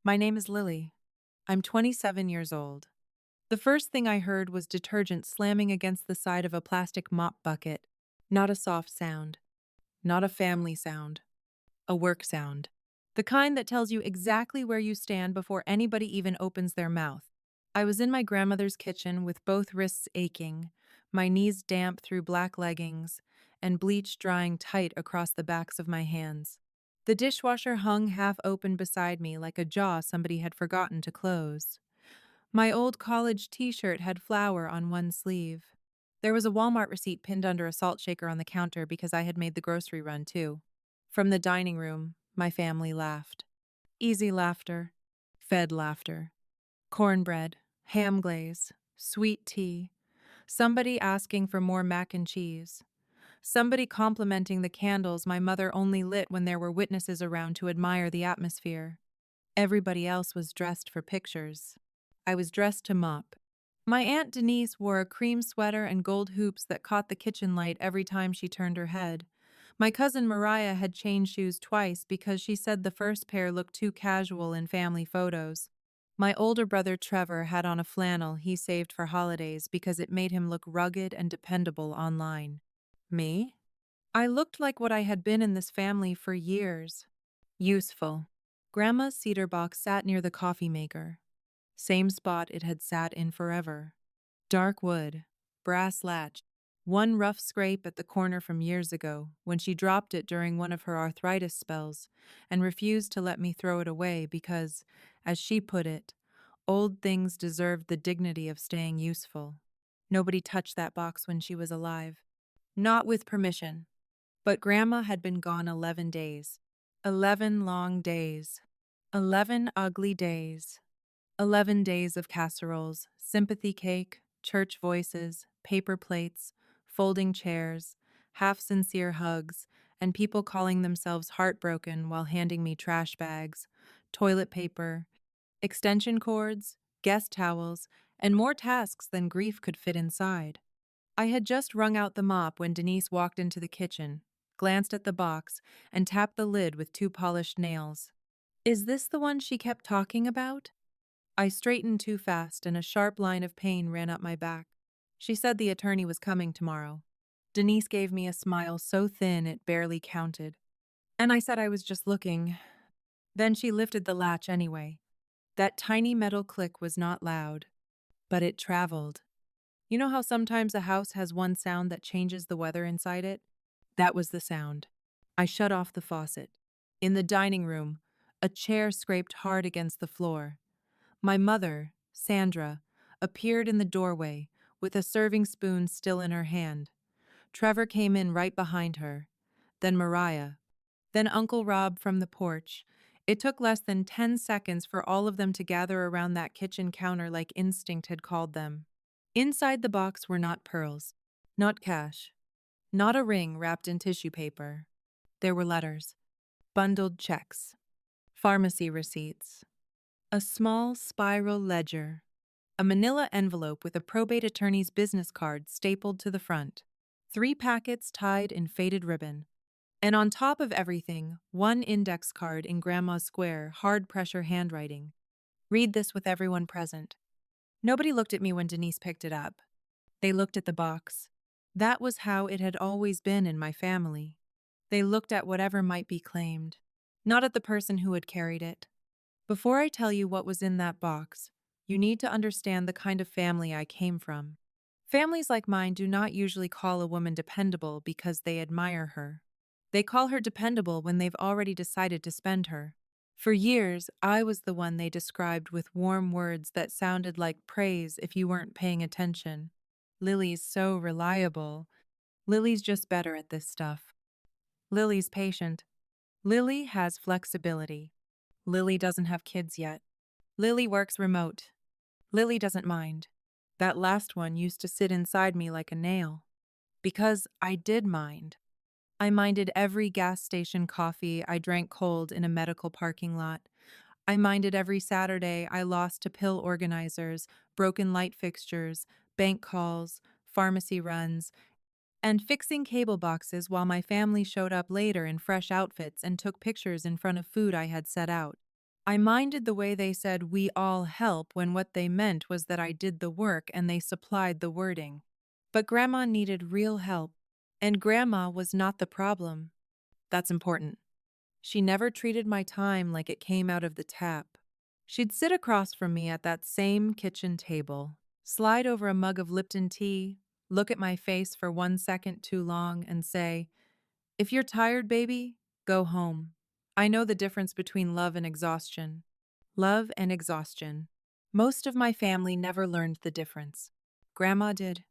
My name is Lily. I'm 27 years old. The first thing I heard was detergent slamming against the side of a plastic mop bucket. Not a soft sound. Not a family sound. A work sound. The kind that tells you exactly where you stand before anybody even opens their mouth. I was in my grandmother's kitchen with both wrists aching, my knees damp through black leggings, and bleach drying tight across the backs of my hands. The dishwasher hung half open beside me like a jaw somebody had forgotten to close. My old college t-shirt had flour on one sleeve. There was a Walmart receipt pinned under a salt shaker on the counter because I had made the grocery run too. From the dining room, my family laughed. Easy laughter, fed laughter. Cornbread, ham glaze, sweet tea, somebody asking for more mac and cheese, somebody complimenting the candles my mother only lit when there were witnesses around to admire the atmosphere. Everybody else was dressed for pictures. I was dressed to mop. My Aunt Denise wore a cream sweater and gold hoops that caught the kitchen light every time she turned her head. My cousin Mariah had changed shoes twice because she said the first pair looked too casual in family photos. My older brother Trevor had on a flannel he saved for holidays because it made him look rugged and dependable online. Me? I looked like what I had been in this family for years. Useful. Grandma's cedar box sat near the coffee maker. Same spot it had sat in forever. Dark wood, brass latch, one rough scrape at the corner from years ago when she dropped it during one of her arthritis spells and refused to let me throw it away because, as she put it, old things deserved the dignity of staying useful. Nobody touched that box when she was alive. Not with permission. But Grandma had been gone 11 days. 11 long days. 11 ugly days. 11 days of casseroles, sympathy cake, church voices, paper plates, folding chairs, half-sincere hugs, and people calling themselves heartbroken while handing me trash bags, toilet paper, extension cords, guest towels, and more tasks than grief could fit inside. I had just wrung out the mop when Denise walked into the kitchen, glanced at the box, and tapped the lid with two polished nails. Is this the one she kept talking about? I straightened too fast and a sharp line of pain ran up my back. She said the attorney was coming tomorrow. Denise gave me a smile so thin it barely counted. And I said I was just looking. Then she lifted the latch anyway. That tiny metal click was not loud, but it traveled. You know how sometimes a house has one sound that changes the weather inside it? That was the sound. I shut off the faucet. In the dining room, a chair scraped hard against the floor. My mother, Sandra, appeared in the doorway with a serving spoon still in her hand. Trevor came in right behind her, then Mariah, then Uncle Rob from the porch. It took less than 10 seconds for all of them to gather around that kitchen counter like instinct had called them. Inside the box were not pearls, not cash, not a ring wrapped in tissue paper. There were letters, bundled checks, pharmacy receipts, a small spiral ledger, a manila envelope with a probate attorney's business card stapled to the front, 3 packets tied in faded ribbon, and on top of everything, one index card in Grandma's square, hard-pressure handwriting. Read this with everyone present. Nobody looked at me when Denise picked it up. They looked at the box. That was how it had always been in my family. They looked at whatever might be claimed, not at the person who had carried it. Before I tell you what was in that box, you need to understand the kind of family I came from. Families like mine do not usually call a woman dependable because they admire her. They call her dependable when they've already decided to spend her. For years, I was the one they described with warm words that sounded like praise if you weren't paying attention. Lily's so reliable. Lily's just better at this stuff. Lily's patient. Lily has flexibility. Lily doesn't have kids yet. Lily works remote. Lily doesn't mind. That last one used to sit inside me like a nail. Because I did mind. I minded every gas station coffee I drank cold in a medical parking lot. I minded every Saturday I lost to pill organizers, broken light fixtures, bank calls, pharmacy runs, and fixing cable boxes while my family showed up later in fresh outfits and took pictures in front of food I had set out. I minded the way they said we all help when what they meant was that I did the work and they supplied the wording. But Grandma needed real help, and Grandma was not the problem. That's important. She never treated my time like it came out of the tap. She'd sit across from me at that same kitchen table, slide over a mug of Lipton tea, look at my face for 1 second too long, and say, "If you're tired, baby, go home. I know the difference between love and exhaustion." Love and exhaustion. Most of my family never learned the difference. Grandma did.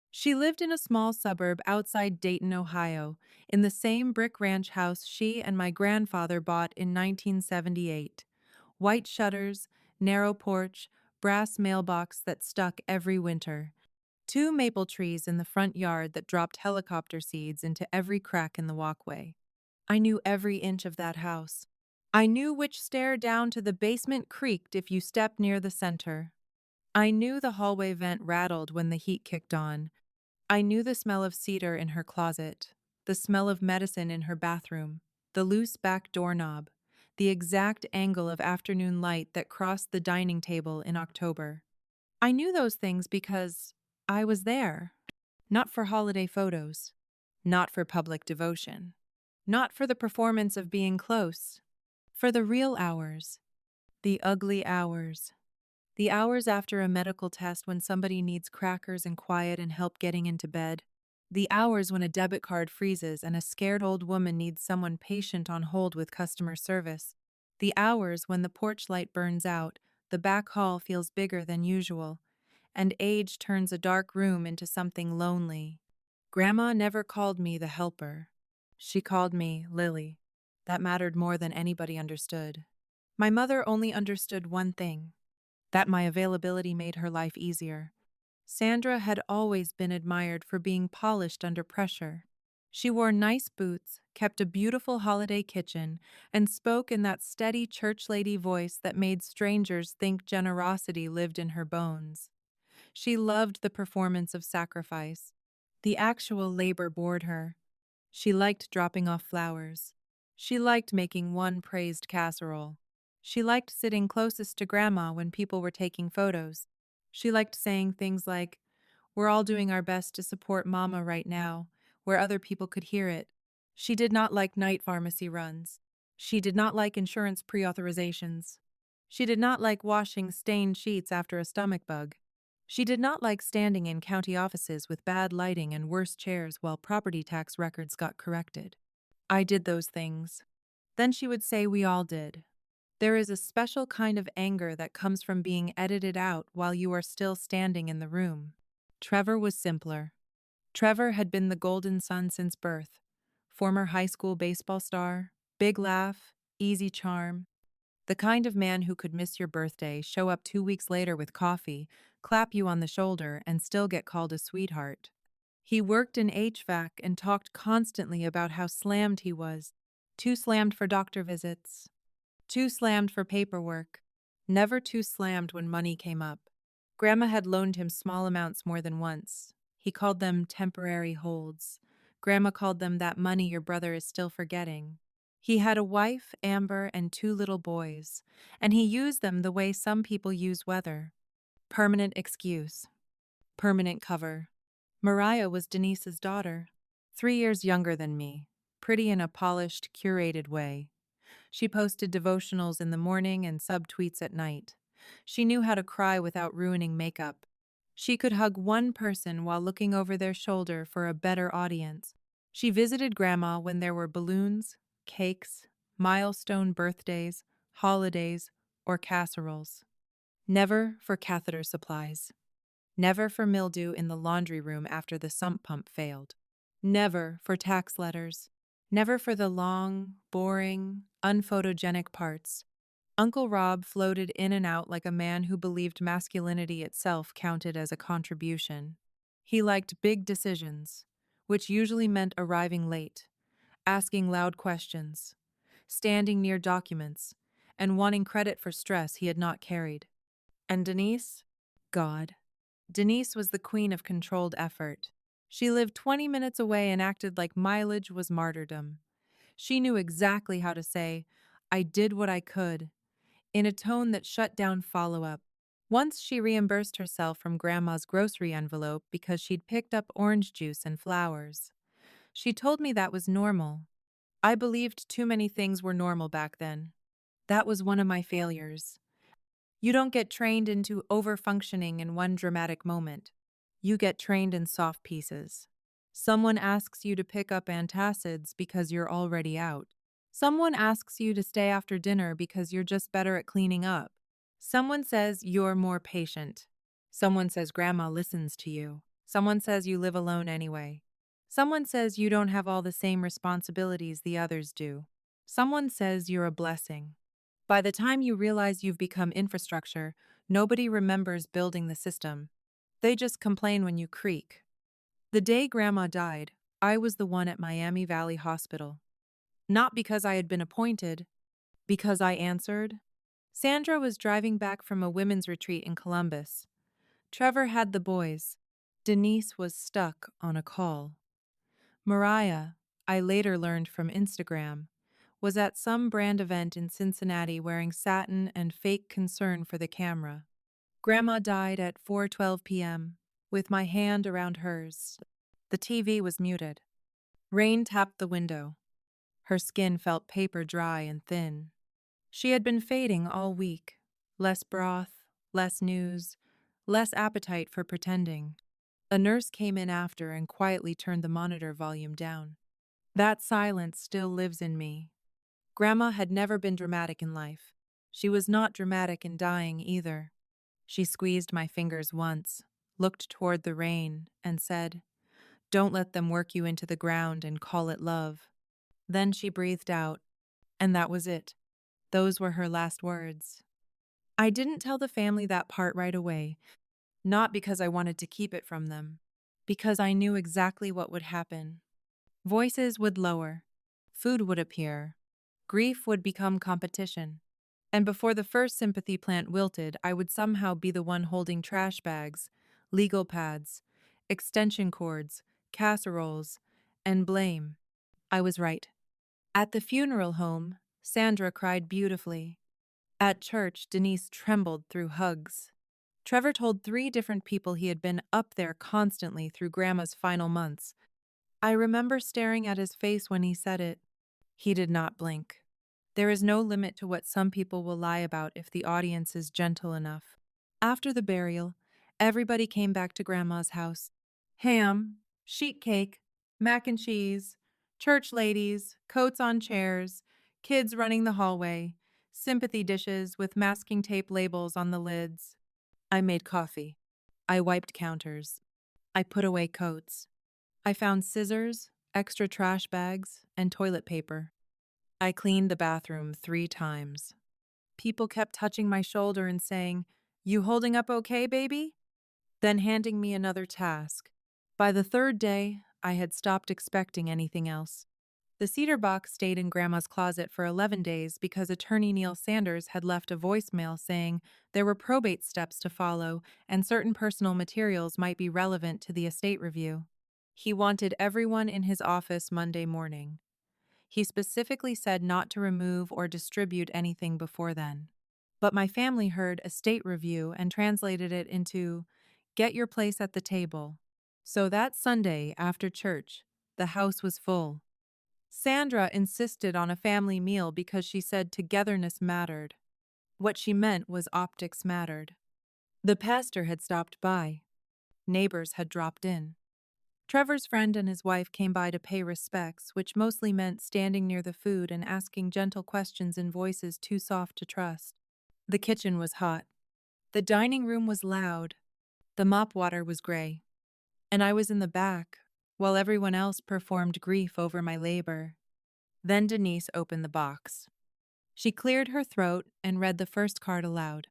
She lived in a small suburb outside Dayton, Ohio, in the same brick ranch house she and my grandfather bought in 1978. White shutters, narrow porch, brass mailbox that stuck every winter. Two maple trees in the front yard that dropped helicopter seeds into every crack in the walkway. I knew every inch of that house. I knew which stair down to the basement creaked if you stepped near the center. I knew the hallway vent rattled when the heat kicked on. I knew the smell of cedar in her closet, the smell of medicine in her bathroom, the loose back doorknob, the exact angle of afternoon light that crossed the dining table in October. I knew those things because I was there, not for holiday photos, not for public devotion, not for the performance of being close, for the real hours, the ugly hours. The hours after a medical test when somebody needs crackers and quiet and help getting into bed. The hours when a debit card freezes and a scared old woman needs someone patient on hold with customer service. The hours when the porch light burns out, the back hall feels bigger than usual, and age turns a dark room into something lonely. Grandma never called me the helper. She called me Lily. That mattered more than anybody understood. My mother only understood one thing, that my availability made her life easier. Sandra had always been admired for being polished under pressure. She wore nice boots, kept a beautiful holiday kitchen, and spoke in that steady church lady voice that made strangers think generosity lived in her bones. She loved the performance of sacrifice. The actual labor bored her. She liked dropping off flowers. She liked making one praised casserole. She liked sitting closest to Grandma when people were taking photos. She liked saying things like, "We're all doing our best to support Mama right now," where other people could hear it. She did not like night pharmacy runs. She did not like insurance pre-authorizations. She did not like washing stained sheets after a stomach bug. She did not like standing in county offices with bad lighting and worse chairs while property tax records got corrected. I did those things. Then she would say we all did. There is a special kind of anger that comes from being edited out while you are still standing in the room. Trevor was simpler. Trevor had been the golden son since birth. Former high school baseball star, big laugh, easy charm. The kind of man who could miss your birthday, show up 2 weeks later with coffee, clap you on the shoulder, and still get called a sweetheart. He worked in HVAC and talked constantly about how slammed he was. Too slammed for doctor visits. Too slammed for paperwork. Never too slammed when money came up. Grandma had loaned him small amounts more than once. He called them temporary holds. Grandma called them that money your brother is still forgetting. He had a wife, Amber, and 2 little boys, and he used them the way some people use weather. Permanent excuse. Permanent cover. Mariah was Denise's daughter, 3 years younger than me, pretty in a polished, curated way. She posted devotionals in the morning and subtweets at night. She knew how to cry without ruining makeup. She could hug one person while looking over their shoulder for a better audience. She visited Grandma when there were balloons, cakes, milestone birthdays, holidays, or casseroles. Never for catheter supplies. Never for mildew in the laundry room after the sump pump failed. Never for tax letters. Never for the long, boring, unphotogenic parts. Uncle Rob floated in and out like a man who believed masculinity itself counted as a contribution. He liked big decisions, which usually meant arriving late, asking loud questions, standing near documents, and wanting credit for stress he had not carried. And Denise? God. Denise was the queen of controlled effort. She lived 20 minutes away and acted like mileage was martyrdom. She knew exactly how to say, "I did what I could," in a tone that shut down follow-up. Once she reimbursed herself from Grandma's grocery envelope because she'd picked up orange juice and flowers. She told me that was normal. I believed too many things were normal back then. That was one of my failures. You don't get trained into overfunctioning in one dramatic moment. You get trained in soft pieces. Someone asks you to pick up antacids because you're already out. Someone asks you to stay after dinner because you're just better at cleaning up. Someone says you're more patient. Someone says grandma listens to you. Someone says you live alone anyway. Someone says you don't have all the same responsibilities the others do. Someone says you're a blessing. By the time you realize you've become infrastructure, nobody remembers building the system. They just complain when you creak. The day Grandma died, I was the one at Miami Valley Hospital. Not because I had been appointed, because I answered. Sandra was driving back from a women's retreat in Columbus. Trevor had the boys. Denise was stuck on a call. Mariah, I later learned from Instagram, was at some brand event in Cincinnati wearing satin and fake concern for the camera. Grandma died at 4:12 p.m., with my hand around hers. The TV was muted. Rain tapped the window. Her skin felt paper dry and thin. She had been fading all week. Less broth, less news, less appetite for pretending. A nurse came in after and quietly turned the monitor volume down. That silence still lives in me. Grandma had never been dramatic in life. She was not dramatic in dying either. She squeezed my fingers once, looked toward the rain, and said, "Don't let them work you into the ground and call it love." Then she breathed out, and that was it. Those were her last words. I didn't tell the family that part right away, not because I wanted to keep it from them, because I knew exactly what would happen. Voices would lower, food would appear, grief would become competition. And before the first sympathy plant wilted, I would somehow be the one holding trash bags, legal pads, extension cords, casseroles, and blame. I was right. At the funeral home, Sandra cried beautifully. At church, Denise trembled through hugs. Trevor told 3 different people he had been up there constantly through Grandma's final months. I remember staring at his face when he said it. He did not blink. There is no limit to what some people will lie about if the audience is gentle enough. After the burial, everybody came back to Grandma's house. Ham, sheet cake, mac and cheese, church ladies, coats on chairs, kids running the hallway, sympathy dishes with masking tape labels on the lids. I made coffee. I wiped counters. I put away coats. I found scissors, extra trash bags, and toilet paper. I cleaned the bathroom 3 times. People kept touching my shoulder and saying, "You holding up okay, baby?" Then handing me another task. By the 3rd day, I had stopped expecting anything else. The cedar box stayed in Grandma's closet for 11 days because Attorney Neil Sanders had left a voicemail saying there were probate steps to follow and certain personal materials might be relevant to the estate review. He wanted everyone in his office Monday morning. He specifically said not to remove or distribute anything before then. But my family heard estate review and translated it into get your place at the table. So that Sunday after church, the house was full. Sandra insisted on a family meal because she said togetherness mattered. What she meant was optics mattered. The pastor had stopped by. Neighbors had dropped in. Trevor's friend and his wife came by to pay respects, which mostly meant standing near the food and asking gentle questions in voices too soft to trust. The kitchen was hot. The dining room was loud. The mop water was gray. And I was in the back, while everyone else performed grief over my labor. Then Denise opened the box. She cleared her throat and read the first card aloud.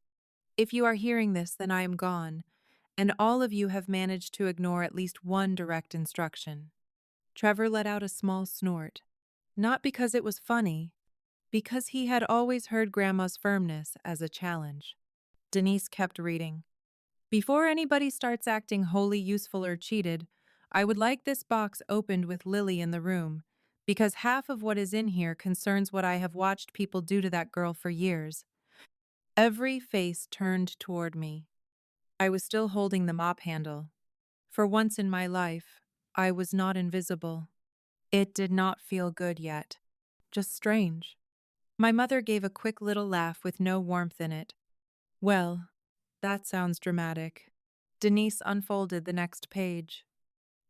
"If you are hearing this, then I am gone, and all of you have managed to ignore at least one direct instruction." Trevor let out a small snort. Not because it was funny, because he had always heard Grandma's firmness as a challenge. Denise kept reading. "Before anybody starts acting wholly useful or cheated, I would like this box opened with Lily in the room, because half of what is in here concerns what I have watched people do to that girl for years. Every face turned toward me. I was still holding the mop handle. For once in my life, I was not invisible. It did not feel good yet, just strange. My mother gave a quick little laugh with no warmth in it. Well, that sounds dramatic. Denise unfolded the next page.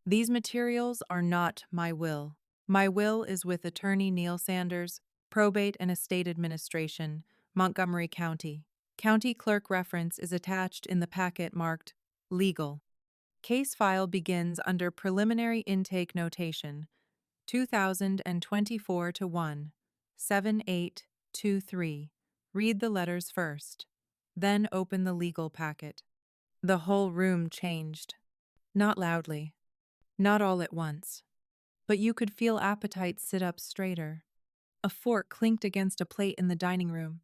These materials are not my will. My will is with Attorney Neil Sanders, Probate and Estate Administration, Montgomery County. County clerk reference is attached in the packet marked Legal. Case file begins under Preliminary Intake Notation, 2024 to 1, 7823. Read the letters first, then open the legal packet. The whole room changed. Not loudly, not all at once, but you could feel appetite sit up straighter. A fork clinked against a plate in the dining room.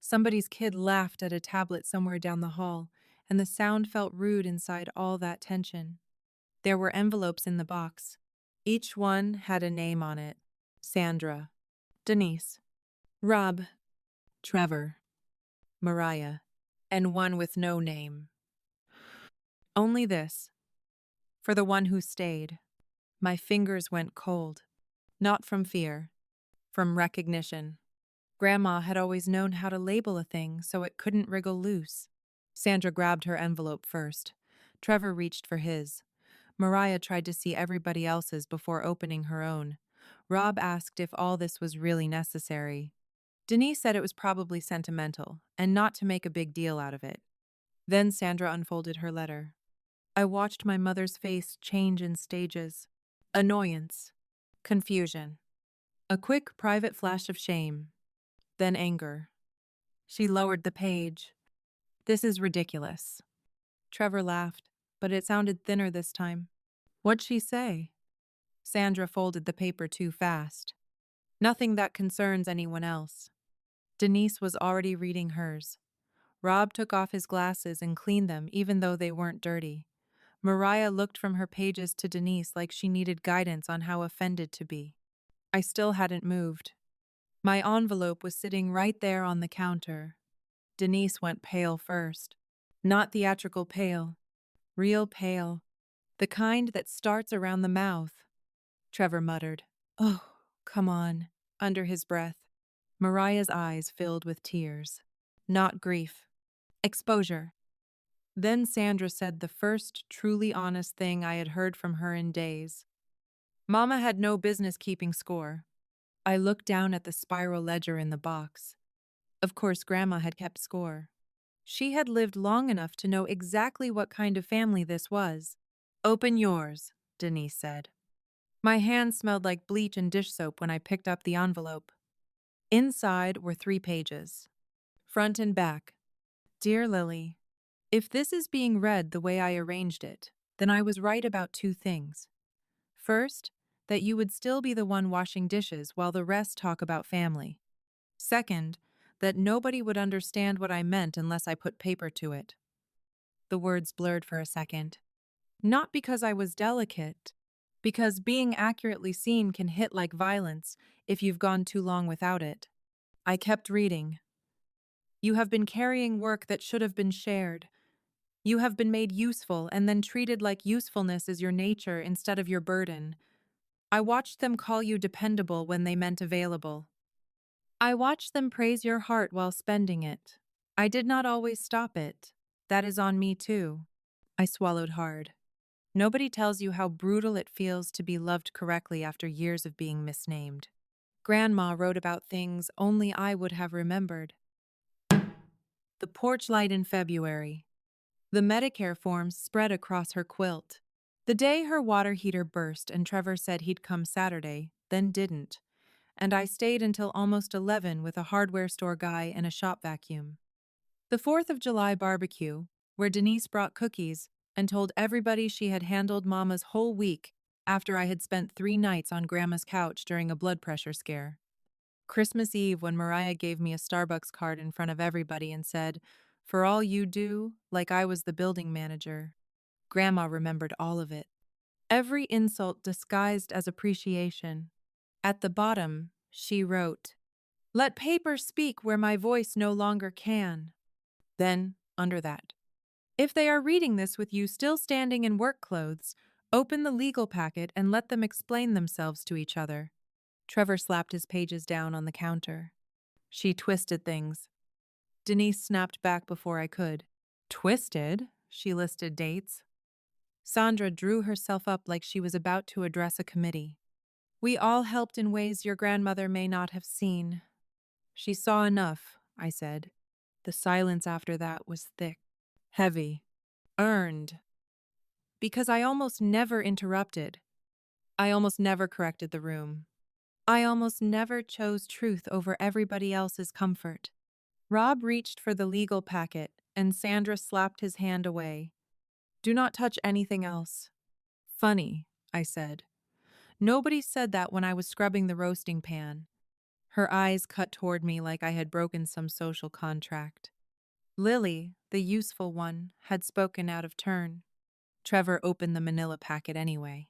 Somebody's kid laughed at a tablet somewhere down the hall, and the sound felt rude inside all that tension. There were envelopes in the box. Each one had a name on it. Sandra, Denise, Rob, Trevor, Mariah, and one with no name. Only this. For the one who stayed. My fingers went cold. Not from fear, from recognition. Grandma had always known how to label a thing so it couldn't wriggle loose. Sandra grabbed her envelope first. Trevor reached for his. Mariah tried to see everybody else's before opening her own. Rob asked if all this was really necessary. Denise said it was probably sentimental, and not to make a big deal out of it. Then Sandra unfolded her letter. I watched my mother's face change in stages. Annoyance. Confusion. A quick private flash of shame. Then anger. She lowered the page. This is ridiculous. Trevor laughed, but it sounded thinner this time. What'd she say? Sandra folded the paper too fast. Nothing that concerns anyone else. Denise was already reading hers. Rob took off his glasses and cleaned them even though they weren't dirty. Mariah looked from her pages to Denise like she needed guidance on how offended to be. I still hadn't moved. My envelope was sitting right there on the counter. Denise went pale first. Not theatrical pale. Real pale. The kind that starts around the mouth. Trevor muttered, "Oh, come on," under his breath. Mariah's eyes filled with tears. Not grief. Exposure. Then Sandra said the first truly honest thing I had heard from her in days. Mama had no business keeping score. I looked down at the spiral ledger in the box. Of course, Grandma had kept score. She had lived long enough to know exactly what kind of family this was. Open yours, Denise said. My hands smelled like bleach and dish soap when I picked up the envelope. Inside were 3 pages. Front and back. Dear Lily, if this is being read the way I arranged it, then I was right about 2 things. First, that you would still be the one washing dishes while the rest talk about family. Second, that nobody would understand what I meant unless I put paper to it. The words blurred for a second. Not because I was delicate, because being accurately seen can hit like violence if you've gone too long without it. I kept reading. You have been carrying work that should have been shared. You have been made useful and then treated like usefulness is your nature instead of your burden. I watched them call you dependable when they meant available. I watched them praise your heart while spending it. I did not always stop it. That is on me too. I swallowed hard. Nobody tells you how brutal it feels to be loved correctly after years of being misnamed. Grandma wrote about things only I would have remembered. The porch light in February. The Medicare forms spread across her quilt. The day her water heater burst and Trevor said he'd come Saturday, then didn't, and I stayed until almost 11 with a hardware store guy and a shop vacuum. The 4th of July barbecue, where Denise brought cookies and told everybody she had handled Mama's whole week after I had spent 3 nights on Grandma's couch during a blood pressure scare. Christmas Eve when Mariah gave me a Starbucks card in front of everybody and said, "For all you do," like I was the building manager. Grandma remembered all of it. Every insult disguised as appreciation. At the bottom, she wrote, Let paper speak where my voice no longer can. Then, under that, if they are reading this with you still standing in work clothes, open the legal packet and let them explain themselves to each other. Trevor slapped his pages down on the counter. She twisted things. Denise snapped back before I could. Twisted? She listed dates. Sandra drew herself up like she was about to address a committee. We all helped in ways your grandmother may not have seen. She saw enough, I said. The silence after that was thick, heavy, earned. Because I almost never interrupted. I almost never corrected the room. I almost never chose truth over everybody else's comfort. Rob reached for the legal packet, and Sandra slapped his hand away. Do not touch anything else. Funny, I said. Nobody said that when I was scrubbing the roasting pan. Her eyes cut toward me like I had broken some social contract. Lily, the useful one, had spoken out of turn. Trevor opened the manila packet anyway.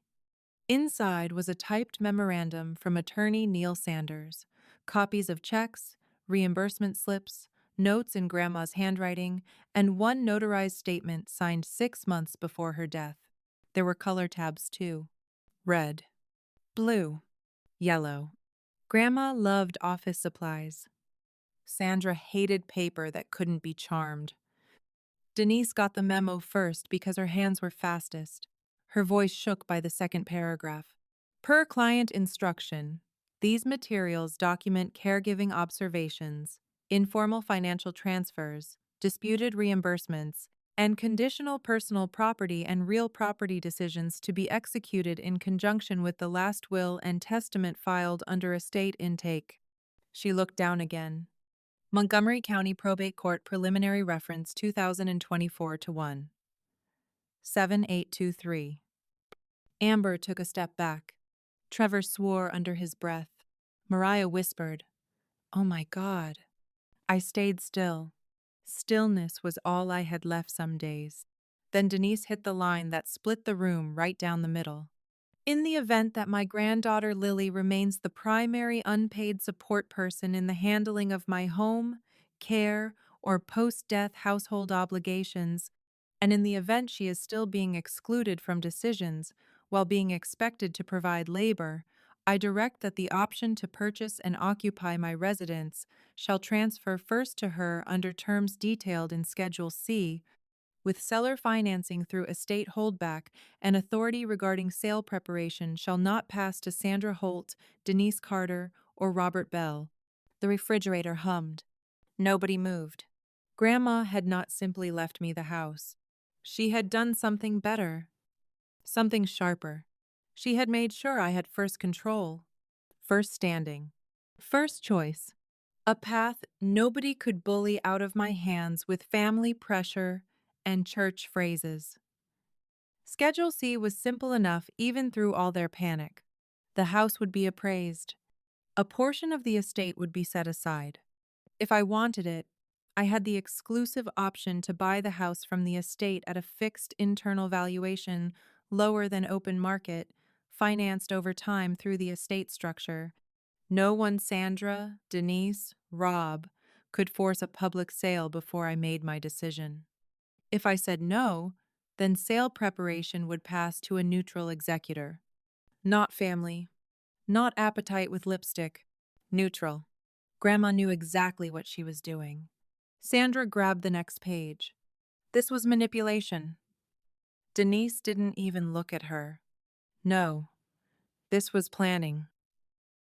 Inside was a typed memorandum from attorney Neil Sanders, copies of checks, reimbursement slips, notes in Grandma's handwriting, and one notarized statement signed 6 months before her death. There were color tabs too. Red, blue, yellow. Grandma loved office supplies. Sandra hated paper that couldn't be charmed. Denise got the memo first because her hands were fastest. Her voice shook by the second paragraph. Per client instruction, these materials document caregiving observations, informal financial transfers, disputed reimbursements, and conditional personal property and real property decisions to be executed in conjunction with the last will and testament filed under estate intake. She looked down again. Montgomery County Probate Court Preliminary Reference 2024-1. 7823. Amber took a step back. Trevor swore under his breath. Mariah whispered, "Oh my God." I stayed still. Stillness was all I had left some days. Then Denise hit the line that split the room right down the middle. In the event that my granddaughter Lily remains the primary unpaid support person in the handling of my home, care, or post-death household obligations, and in the event she is still being excluded from decisions while being expected to provide labor, I direct that the option to purchase and occupy my residence shall transfer first to her under terms detailed in Schedule C, with seller financing through estate holdback and authority regarding sale preparation shall not pass to Sandra Holt, Denise Carter, or Robert Bell. The refrigerator hummed. Nobody moved. Grandma had not simply left me the house. She had done something better, something sharper. She had made sure I had first control, first standing, first choice. A path nobody could bully out of my hands with family pressure and church phrases. Schedule C was simple enough even through all their panic. The house would be appraised. A portion of the estate would be set aside. If I wanted it, I had the exclusive option to buy the house from the estate at a fixed internal valuation lower than open market, financed over time through the estate structure. No one Sandra, Denise, Rob could force a public sale before I made my decision. If I said no, then sale preparation would pass to a neutral executor. Not family, not appetite with lipstick, neutral. Grandma knew exactly what she was doing. Sandra grabbed the next page. This was manipulation. Denise didn't even look at her. No, this was planning.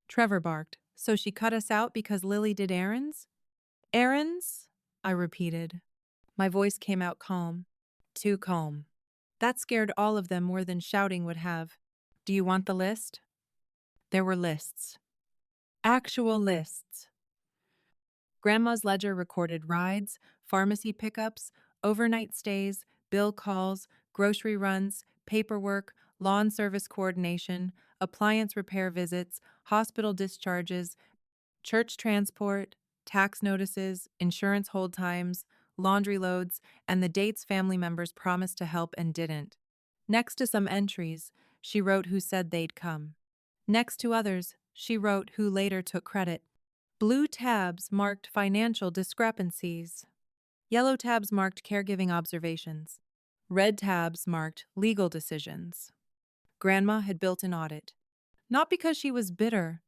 Trevor barked. So she cut us out because Lily did errands? Errands? I repeated. My voice came out calm. Too calm. That scared all of them more than shouting would have. Do you want the list? There were lists. Actual lists. Grandma's ledger recorded rides, pharmacy pickups, overnight stays, bill calls, grocery runs, paperwork, lawn service coordination, appliance repair visits, hospital discharges, church transport, tax notices, insurance hold times, laundry loads, and the dates family members promised to help and didn't. Next to some entries, she wrote who said they'd come. Next to others, she wrote who later took credit. Blue tabs marked financial discrepancies. Yellow tabs marked caregiving observations. Red tabs marked legal decisions. Grandma had built an audit. Not because she was bitter,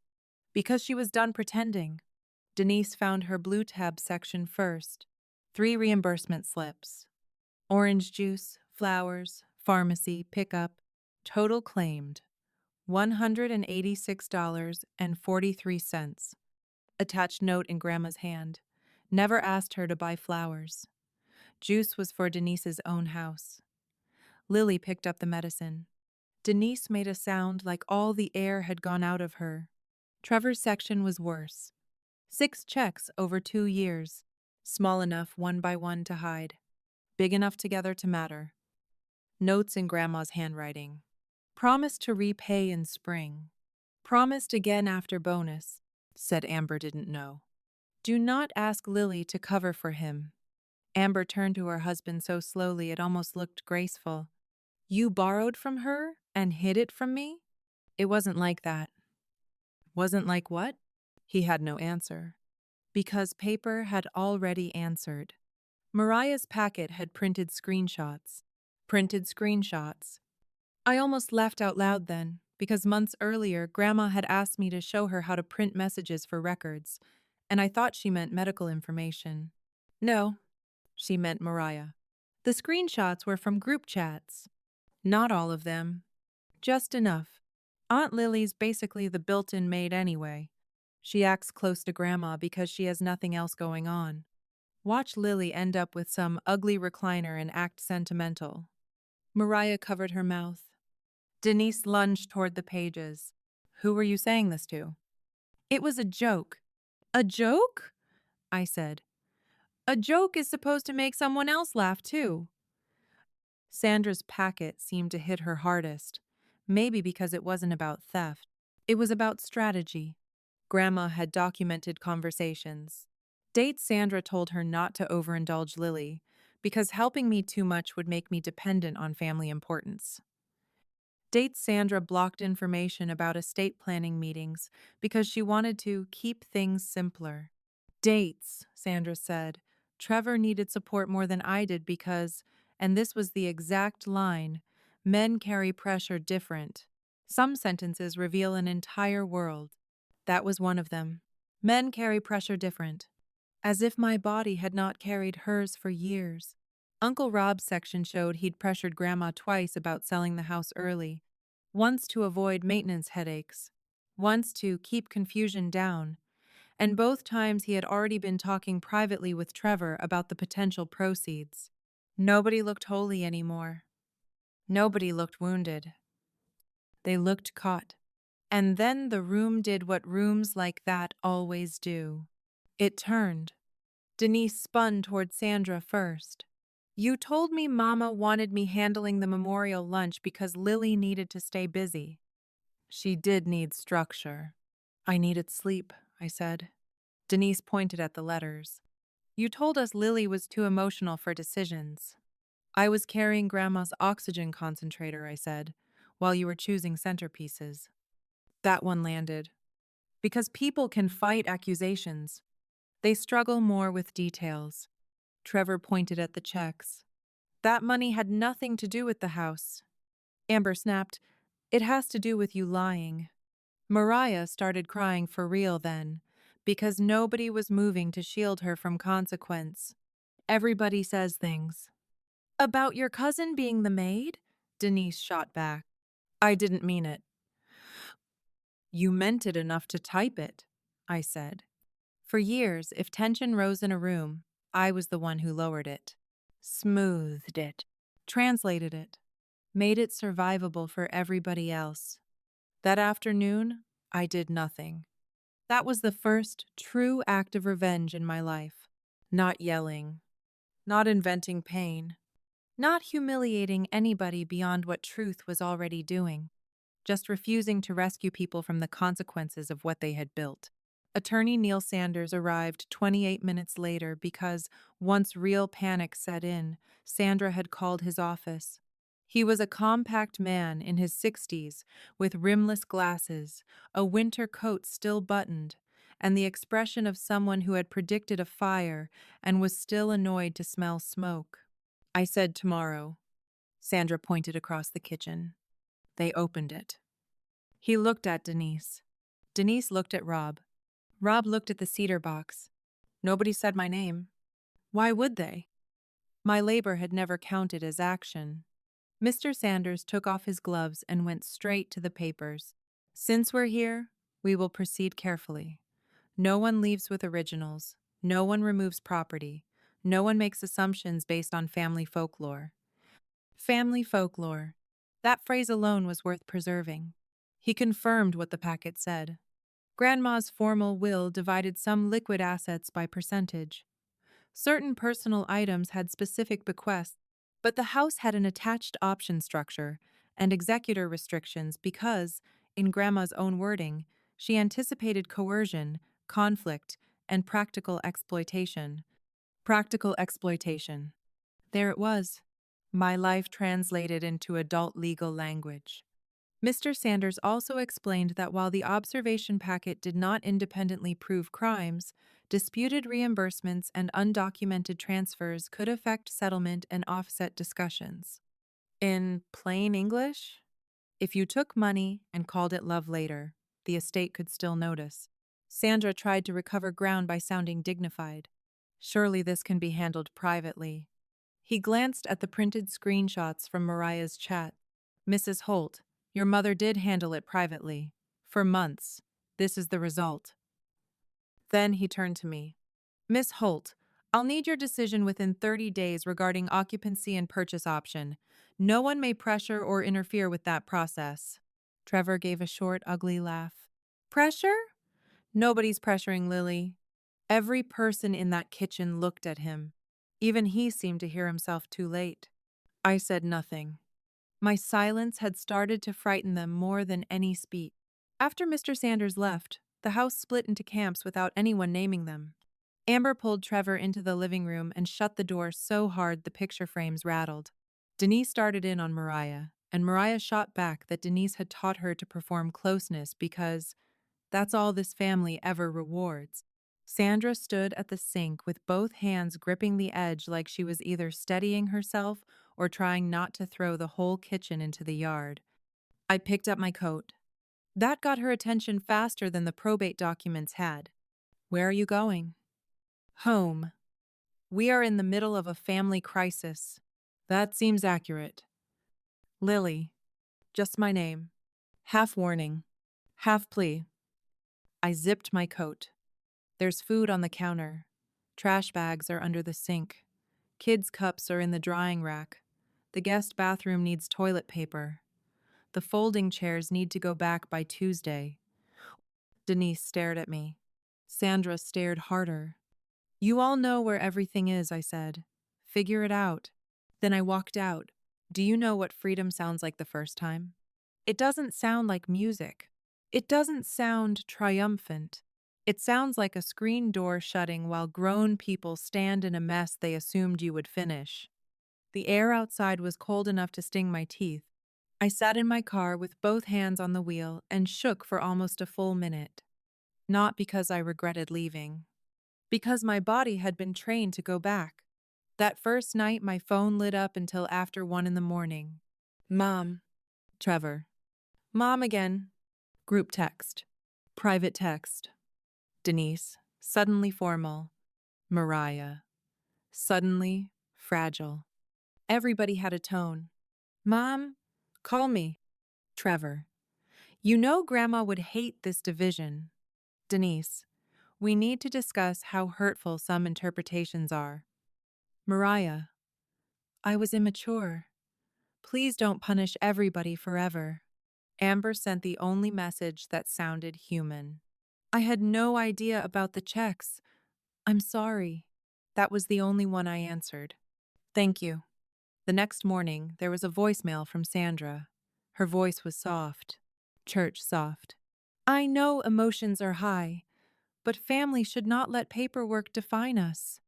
because she was done pretending. Denise found her blue tab section first. 3 reimbursement slips. Orange juice, flowers, pharmacy, pickup. Total claimed $186.43. Attached note in Grandma's hand. Never asked her to buy flowers. Juice was for Denise's own house. Lily picked up the medicine. Denise made a sound like all the air had gone out of her. Trevor's section was worse. 6 checks over 2 years. Small enough one by one to hide. Big enough together to matter. Notes in Grandma's handwriting. Promised to repay in spring. Promised again after bonus, said Amber didn't know. Do not ask Lily to cover for him. Amber turned to her husband so slowly it almost looked graceful. You borrowed from her and hid it from me? It wasn't like that. Wasn't like what? He had no answer. Because paper had already answered. Mariah's packet had printed screenshots. Printed screenshots. I almost laughed out loud then, because months earlier, Grandma had asked me to show her how to print messages for records, and I thought she meant medical information. No, she meant Mariah. The screenshots were from group chats. Not all of them. Just enough. Aunt Lily's basically the built-in maid anyway. She acts close to Grandma because she has nothing else going on. Watch Lily end up with some ugly recliner and act sentimental. Mariah covered her mouth. Denise lunged toward the pages. Who were you saying this to? It was a joke. A joke? I said. A joke is supposed to make someone else laugh too. Sandra's packet seemed to hit her hardest. Maybe because it wasn't about theft. It was about strategy. Grandma had documented conversations. Date Sandra told her not to overindulge Lily, because helping me too much would make me dependent on family importance. Date Sandra blocked information about estate planning meetings because she wanted to keep things simpler. Dates, Sandra said. Trevor needed support more than I did because, and this was the exact line, men carry pressure different. Some sentences reveal an entire world. That was one of them. Men carry pressure different. As if my body had not carried hers for years. Uncle Rob's section showed he'd pressured Grandma twice about selling the house early. Once to avoid maintenance headaches. Once to keep confusion down. And both times he had already been talking privately with Trevor about the potential proceeds. Nobody looked holy anymore. Nobody looked wounded. They looked caught. And then the room did what rooms like that always do. It turned. Denise spun toward Sandra first. You told me Mama wanted me handling the memorial lunch because Lily needed to stay busy. She did need structure. I needed sleep, I said. Denise pointed at the letters. You told us Lily was too emotional for decisions. I was carrying Grandma's oxygen concentrator, I said, while you were choosing centerpieces. That one landed. Because people can fight accusations. They struggle more with details. Trevor pointed at the checks. That money had nothing to do with the house. Amber snapped, It has to do with you lying. Mariah started crying for real then, because nobody was moving to shield her from consequence. Everybody says things. About your cousin being the maid? Denise shot back. I didn't mean it. You meant it enough to type it, I said. For years, if tension rose in a room, I was the one who lowered it, smoothed it, translated it, made it survivable for everybody else. That afternoon, I did nothing. That was the first true act of revenge in my life. Not yelling, not inventing pain, not humiliating anybody beyond what truth was already doing, just refusing to rescue people from the consequences of what they had built. Attorney Neil Sanders arrived 28 minutes later because, once real panic set in, Sandra had called his office. He was a compact man in his 60s with rimless glasses, a winter coat still buttoned, and the expression of someone who had predicted a fire and was still annoyed to smell smoke. I said tomorrow. Sandra pointed across the kitchen. They opened it. He looked at Denise. Denise looked at Rob. Rob looked at the cedar box. Nobody said my name. Why would they? My labor had never counted as action. Mr. Sanders took off his gloves and went straight to the papers. Since we're here, we will proceed carefully. No one leaves with originals. No one removes property. No one makes assumptions based on family folklore. Family folklore. That phrase alone was worth preserving. He confirmed what the packet said. Grandma's formal will divided some liquid assets by percentage. Certain personal items had specific bequests, but the house had an attached option structure and executor restrictions because, in Grandma's own wording, she anticipated coercion, conflict, and practical exploitation. Practical exploitation. There it was. My life translated into adult legal language. Mr. Sanders also explained that while the observation packet did not independently prove crimes, disputed reimbursements and undocumented transfers could affect settlement and offset discussions. In plain English, if you took money and called it love later, the estate could still notice. Sandra tried to recover ground by sounding dignified. Surely this can be handled privately. He glanced at the printed screenshots from Mariah's chat. Mrs. Holt, your mother did handle it privately. For months. This is the result. Then he turned to me. Miss Holt, I'll need your decision within 30 days regarding occupancy and purchase option. No one may pressure or interfere with that process. Trevor gave a short, ugly laugh. Pressure? Nobody's pressuring Lily. Every person in that kitchen looked at him. Even he seemed to hear himself too late. I said nothing. My silence had started to frighten them more than any speech. After Mr. Sanders left, the house split into camps without anyone naming them. Amber pulled Trevor into the living room and shut the door so hard the picture frames rattled. Denise started in on Mariah, and Mariah shot back that Denise had taught her to perform closeness because that's all this family ever rewards. Sandra stood at the sink with both hands gripping the edge like she was either steadying herself or trying not to throw the whole kitchen into the yard. I picked up my coat. That got her attention faster than the probate documents had. Where are you going? Home. We are in the middle of a family crisis. That seems accurate. Lily. Just my name. Half warning. Half plea. I zipped my coat. There's food on the counter. Trash bags are under the sink. Kids' cups are in the drying rack. The guest bathroom needs toilet paper. The folding chairs need to go back by Tuesday. Denise stared at me. Sandra stared harder. You all know where everything is, I said. Figure it out. Then I walked out. Do you know what freedom sounds like the first time? It doesn't sound like music. It doesn't sound triumphant. It sounds like a screen door shutting while grown people stand in a mess they assumed you would finish. The air outside was cold enough to sting my teeth. I sat in my car with both hands on the wheel and shook for almost a full minute. Not because I regretted leaving. Because my body had been trained to go back. That first night, my phone lit up until after 1 a.m. Mom. Trevor. Mom again. Group text. Private text. Denise. Suddenly formal. Mariah. Suddenly fragile. Everybody had a tone. Mom, call me. Trevor. You know Grandma would hate this division. Denise. We need to discuss how hurtful some interpretations are. Mariah. I was immature. Please don't punish everybody forever. Amber sent the only message that sounded human. I had no idea about the checks. I'm sorry. That was the only one I answered. Thank you. The next morning, there was a voicemail from Sandra. Her voice was soft. Church soft. I know emotions are high, but family should not let paperwork define us.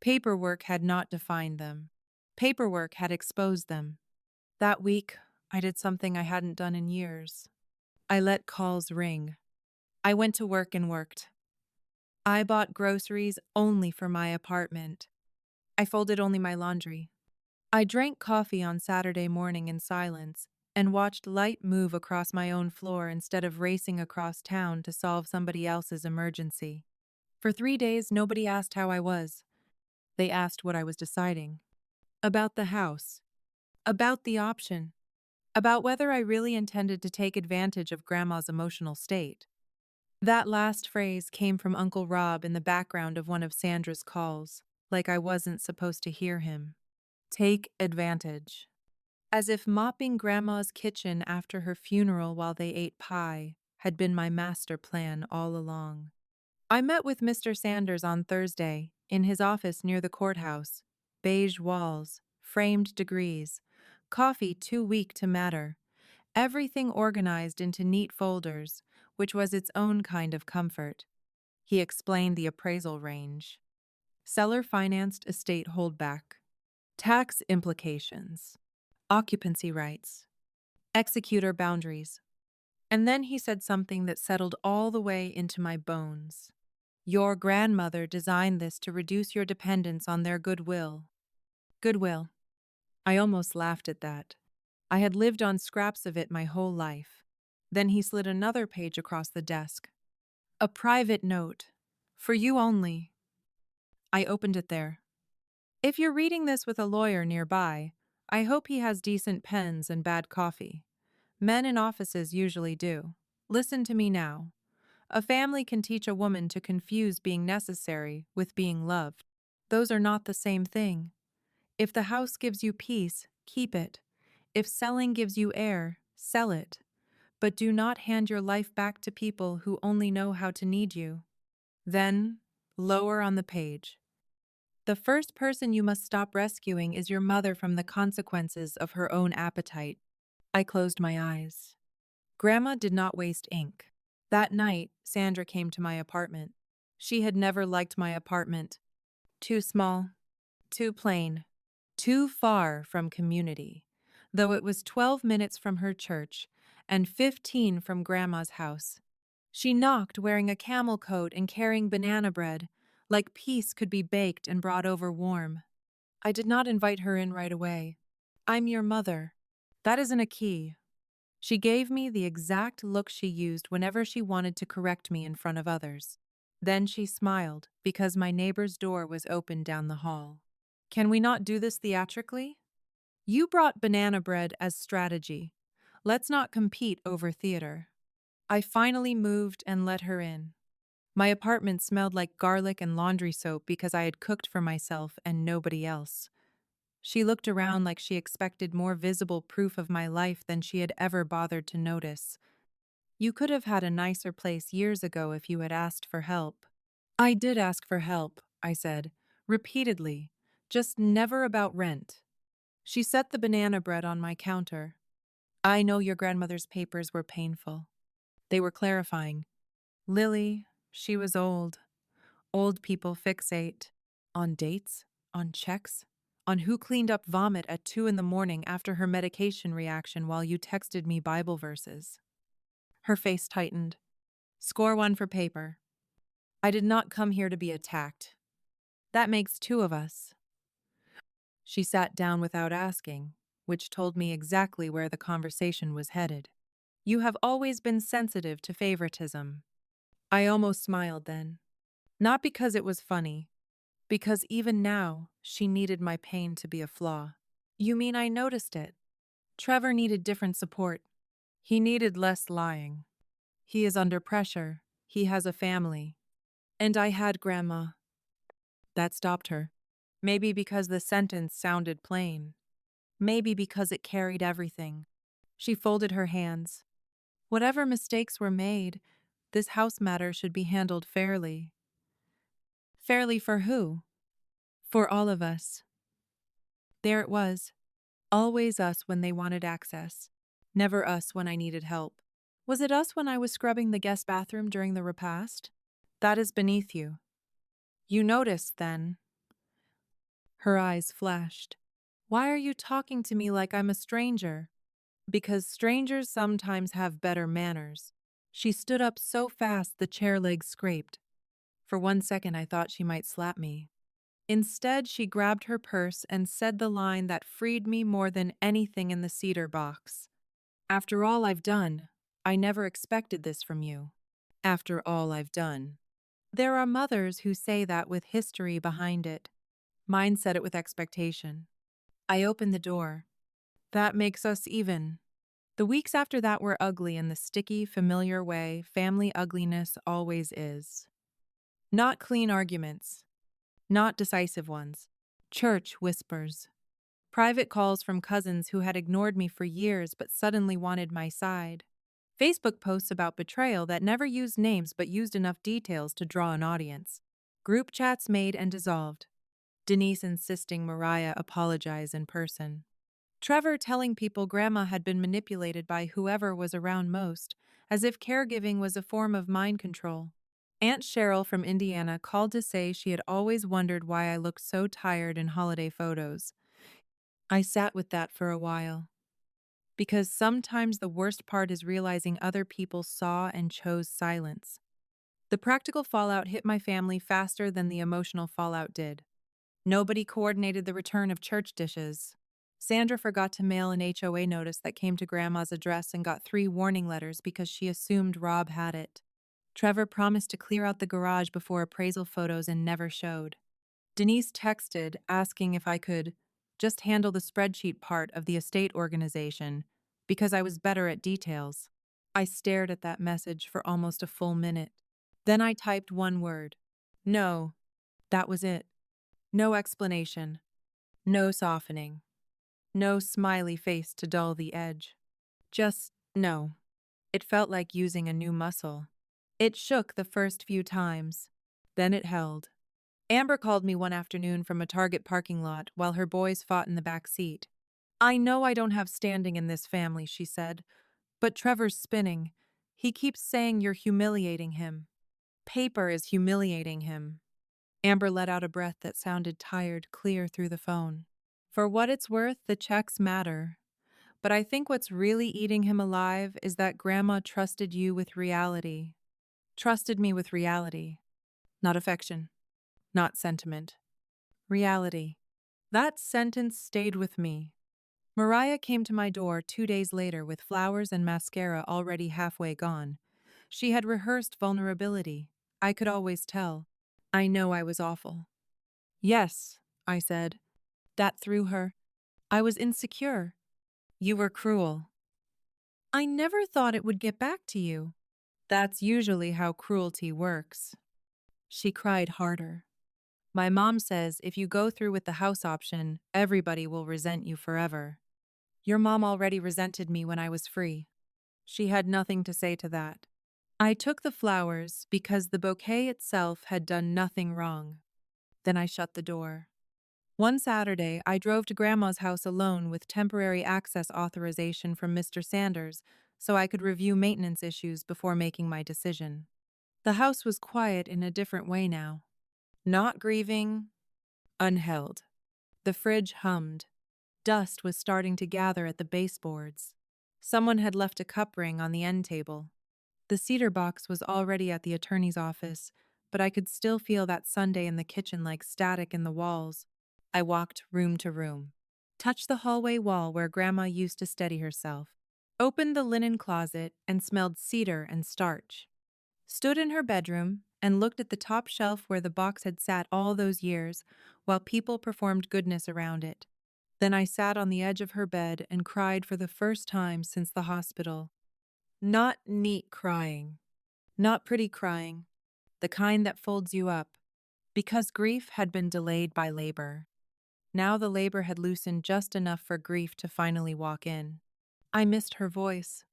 Paperwork had not defined them. Paperwork had exposed them. That week, I did something I hadn't done in years. I let calls ring. I went to work and worked. I bought groceries only for my apartment. I folded only my laundry. I drank coffee on Saturday morning in silence and watched light move across my own floor instead of racing across town to solve somebody else's emergency. For 3 days, nobody asked how I was. They asked what I was deciding. About the house. About the option. About whether I really intended to take advantage of Grandma's emotional state. That last phrase came from Uncle Rob in the background of one of Sandra's calls, like I wasn't supposed to hear him. Take advantage. As if mopping Grandma's kitchen after her funeral while they ate pie had been my master plan all along. I met with Mr. Sanders on Thursday in his office near the courthouse. Beige walls, framed degrees, coffee too weak to matter, everything organized into neat folders, which was its own kind of comfort. He explained the appraisal range. Seller-financed estate holdback, tax implications, occupancy rights, executor boundaries. And then he said something that settled all the way into my bones. Your grandmother designed this to reduce your dependence on their goodwill. Goodwill. I almost laughed at that. I had lived on scraps of it my whole life. Then he slid another page across the desk. A private note. For you only. I opened it there. If you're reading this with a lawyer nearby, I hope he has decent pens and bad coffee. Men in offices usually do. Listen to me now. A family can teach a woman to confuse being necessary with being loved. Those are not the same thing. If the house gives you peace, keep it. If selling gives you air, sell it. But do not hand your life back to people who only know how to need you. Then, lower on the page. The first person you must stop rescuing is your mother from the consequences of her own appetite. I closed my eyes. Grandma did not waste ink. That night, Sandra came to my apartment. She had never liked my apartment. Too small, too plain, too far from community. Though it was 12 minutes from her church and 15 from Grandma's house. She knocked wearing a camel coat and carrying banana bread, like peace could be baked and brought over warm. I did not invite her in right away. I'm your mother. That isn't a key. She gave me the exact look she used whenever she wanted to correct me in front of others. Then she smiled because my neighbor's door was open down the hall. Can we not do this theatrically? You brought banana bread as strategy. Let's not compete over theater. I finally moved and let her in. My apartment smelled like garlic and laundry soap because I had cooked for myself and nobody else. She looked around like she expected more visible proof of my life than she had ever bothered to notice. You could have had a nicer place years ago if you had asked for help. I did ask for help, I said, repeatedly, just never about rent. She set the banana bread on my counter. I know your grandmother's papers were painful. They were clarifying. Lily, she was old. Old people fixate. On dates? On checks? On who cleaned up vomit at 2 in the morning after her medication reaction while you texted me Bible verses. Her face tightened. Score 1 for paper. I did not come here to be attacked. That makes 2 of us. She sat down without asking, which told me exactly where the conversation was headed. You have always been sensitive to favoritism. I almost smiled then. Not because it was funny, because even now, she needed my pain to be a flaw. You mean I noticed it? Trevor needed different support. He needed less lying. He is under pressure. He has a family. And I had Grandma. That stopped her. Maybe because the sentence sounded plain. Maybe because it carried everything. She folded her hands. Whatever mistakes were made, this house matter should be handled fairly. Fairly for who? For all of us. There it was. Always us when they wanted access. Never us when I needed help. Was it us when I was scrubbing the guest bathroom during the repast? That is beneath you. You noticed, then. Her eyes flashed. Why are you talking to me like I'm a stranger? Because strangers sometimes have better manners. She stood up so fast the chair legs scraped. For 1 second, I thought she might slap me. Instead, she grabbed her purse and said the line that freed me more than anything in the cedar box. After all I've done, I never expected this from you. After all I've done. There are mothers who say that with history behind it. Mine said it with expectation. I opened the door. That makes us even. The weeks after that were ugly in the sticky, familiar way family ugliness always is. Not clean arguments, not decisive ones. Church whispers. Private calls from cousins who had ignored me for years but suddenly wanted my side. Facebook posts about betrayal that never used names but used enough details to draw an audience. Group chats made and dissolved. Denise insisting Mariah apologize in person. Trevor telling people Grandma had been manipulated by whoever was around most, as if caregiving was a form of mind control. Aunt Cheryl from Indiana called to say she had always wondered why I looked so tired in holiday photos. I sat with that for a while. Because sometimes the worst part is realizing other people saw and chose silence. The practical fallout hit my family faster than the emotional fallout did. Nobody coordinated the return of church dishes. Sandra forgot to mail an HOA notice that came to Grandma's address and got 3 warning letters because she assumed Rob had it. Trevor promised to clear out the garage before appraisal photos and never showed. Denise texted asking if I could just handle the spreadsheet part of the estate organization because I was better at details. I stared at that message for almost a full minute. Then I typed one word. No. That was it. No explanation. No softening. No smiley face to dull the edge. Just no. It felt like using a new muscle. It shook the first few times. Then it held. Amber called me one afternoon from a Target parking lot while her boys fought in the back seat. I know I don't have standing in this family, she said, but Trevor's spinning. He keeps saying you're humiliating him. Paper is humiliating him. Amber let out a breath that sounded tired clear through the phone. For what it's worth, the checks matter. But I think what's really eating him alive is that Grandma trusted you with reality. Trusted me with reality. Not affection. Not sentiment. Reality. That sentence stayed with me. Mariah came to my door 2 days later with flowers and mascara already halfway gone. She had rehearsed vulnerability. I could always tell. I know I was awful. Yes, I said. That threw her. I was insecure. You were cruel. I never thought it would get back to you. That's usually how cruelty works. She cried harder. My mom says if you go through with the house option, everybody will resent you forever. Your mom already resented me when I was free. She had nothing to say to that. I took the flowers because the bouquet itself had done nothing wrong. Then I shut the door. One Saturday, I drove to Grandma's house alone with temporary access authorization from Mr. Sanders so I could review maintenance issues before making my decision. The house was quiet in a different way now. Not grieving, unheld. The fridge hummed. Dust was starting to gather at the baseboards. Someone had left a cup ring on the end table. The cedar box was already at the attorney's office, but I could still feel that Sunday in the kitchen like static in the walls. I walked room to room, touched the hallway wall where Grandma used to steady herself, opened the linen closet and smelled cedar and starch, stood in her bedroom and looked at the top shelf where the box had sat all those years while people performed goodness around it. Then I sat on the edge of her bed and cried for the first time since the hospital. Not neat crying, not pretty crying, the kind that folds you up, because grief had been delayed by labor. Now the labor had loosened just enough for grief to finally walk in. I missed her voice.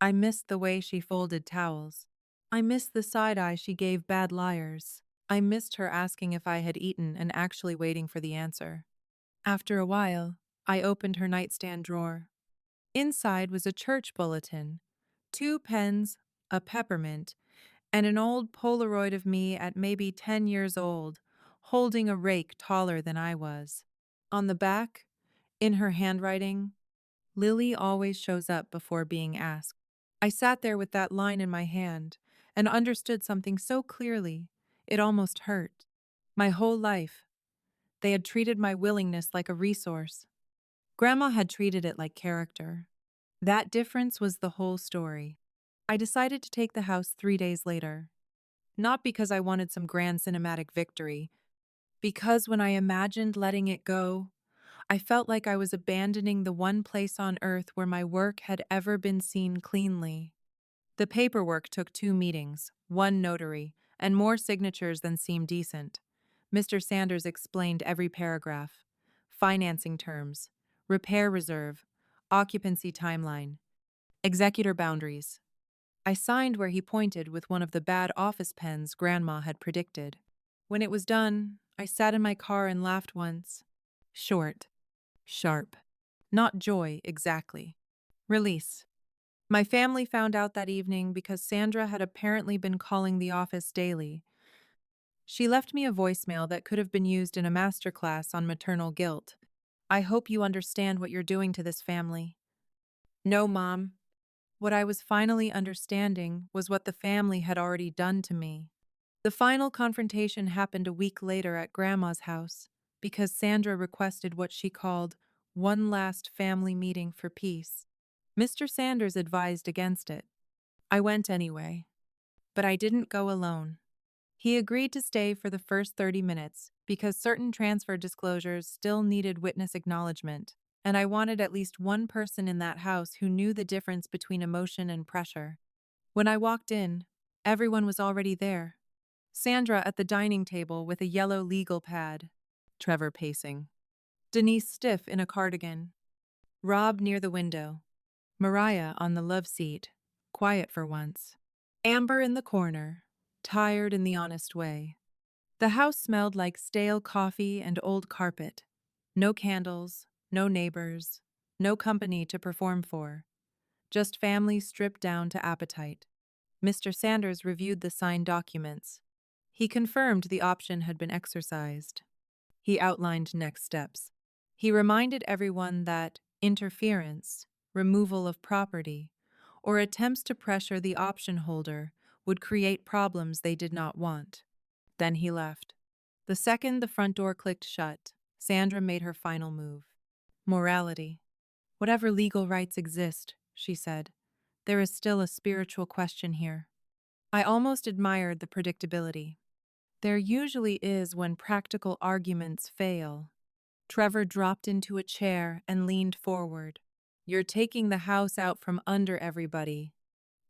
I missed the way she folded towels. I missed the side eye she gave bad liars. I missed her asking if I had eaten and actually waiting for the answer. After a while, I opened her nightstand drawer. Inside was a church bulletin, 2 pens, a peppermint, and an old Polaroid of me at maybe 10 years old, holding a rake taller than I was. On the back, in her handwriting, Lily always shows up before being asked. I sat there with that line in my hand and understood something so clearly. It almost hurt. My whole life, they had treated my willingness like a resource. Grandma had treated it like character. That difference was the whole story. I decided to take the house 3 days later. Not because I wanted some grand cinematic victory, because when I imagined letting it go, I felt like I was abandoning the one place on earth where my work had ever been seen cleanly. The paperwork took 2 meetings, one notary, and more signatures than seemed decent. Mr. Sanders explained every paragraph: financing terms, repair reserve, occupancy timeline, executor boundaries. I signed where he pointed with one of the bad office pens Grandma had predicted. When it was done, I sat in my car and laughed once. Short, sharp. Not joy, exactly. Release. My family found out that evening because Sandra had apparently been calling the office daily. She left me a voicemail that could have been used in a masterclass on maternal guilt. I hope you understand what you're doing to this family. No, Mom. What I was finally understanding was what the family had already done to me. The final confrontation happened a week later at Grandma's house because Sandra requested what she called one last family meeting for peace. Mr. Sanders advised against it. I went anyway, but I didn't go alone. He agreed to stay for the first 30 minutes because certain transfer disclosures still needed witness acknowledgement, and I wanted at least one person in that house who knew the difference between emotion and pressure. When I walked in, everyone was already there. Sandra at the dining table with a yellow legal pad. Trevor pacing. Denise stiff in a cardigan. Rob near the window. Mariah on the love seat, quiet for once. Amber in the corner, tired in the honest way. The house smelled like stale coffee and old carpet. No candles, no neighbors, no company to perform for. Just family stripped down to appetite. Mr. Sanders reviewed the signed documents. He confirmed the option had been exercised. He outlined next steps. He reminded everyone that interference, removal of property, or attempts to pressure the option holder would create problems they did not want. Then he left. The second the front door clicked shut, Sandra made her final move. Morality. Whatever legal rights exist, she said, there is still a spiritual question here. I almost admired the predictability. There usually is when practical arguments fail. Trevor dropped into a chair and leaned forward. You're taking the house out from under everybody.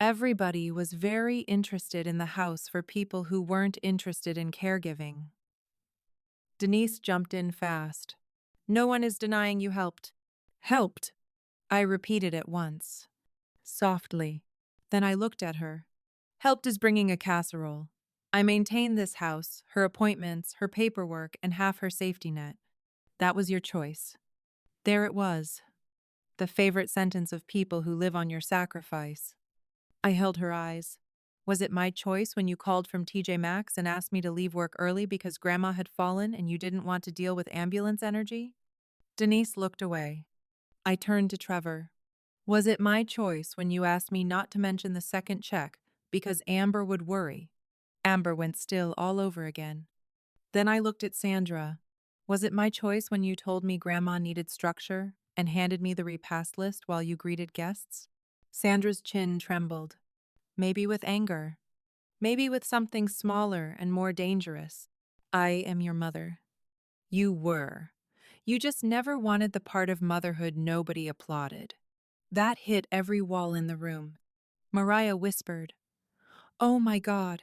Everybody was very interested in the house for people who weren't interested in caregiving. Denise jumped in fast. No one is denying you helped. Helped? I repeated it once, softly. Then I looked at her. Helped is bringing a casserole. I maintain this house, her appointments, her paperwork, and half her safety net. That was your choice. There it was. The favorite sentence of people who live on your sacrifice. I held her eyes. Was it my choice when you called from TJ Maxx and asked me to leave work early because Grandma had fallen and you didn't want to deal with ambulance energy? Denise looked away. I turned to Trevor. Was it my choice when you asked me not to mention the second check because Amber would worry? Amber went still all over again. Then I looked at Sandra. Was it my choice when you told me Grandma needed structure and handed me the repast list while you greeted guests? Sandra's chin trembled. Maybe with anger. Maybe with something smaller and more dangerous. I am your mother. You were. You just never wanted the part of motherhood nobody applauded. That hit every wall in the room. Mariah whispered, "Oh my God,"